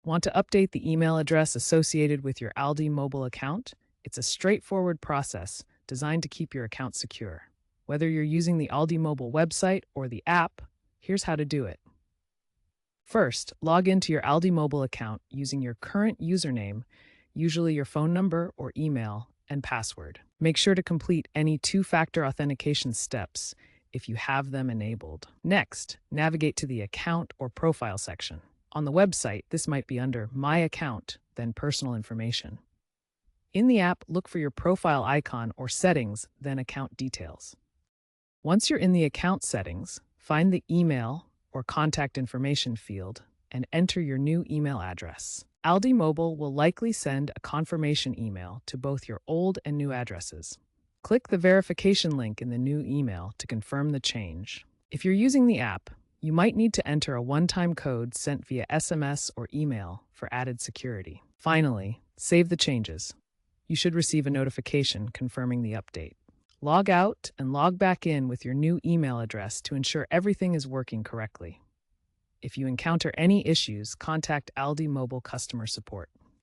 Want to update the email address associated with your ALDI mobile account? It's a straightforward process designed to keep your account secure. Whether you're using the ALDI mobile website or the app, here's how to do it. First, log into your ALDI mobile account using your current username, usually your phone number or email, and password. Make sure to complete any two-factor authentication steps if you have them enabled. Next, navigate to the Account or Profile section. On the website, this might be under My Account, then Personal Information. In the app, look for your profile icon or Settings, then Account Details. Once you're in the account settings, find the Email or Contact Information field and enter your new email address. ALDI Mobile will likely send a confirmation email to both your old and new addresses. Click the verification link in the new email to confirm the change. If you're using the app, you might need to enter a one-time code sent via SMS or email for added security. Finally, save the changes. You should receive a notification confirming the update. Log out and log back in with your new email address to ensure everything is working correctly. If you encounter any issues, contact ALDI Mobile Customer Support.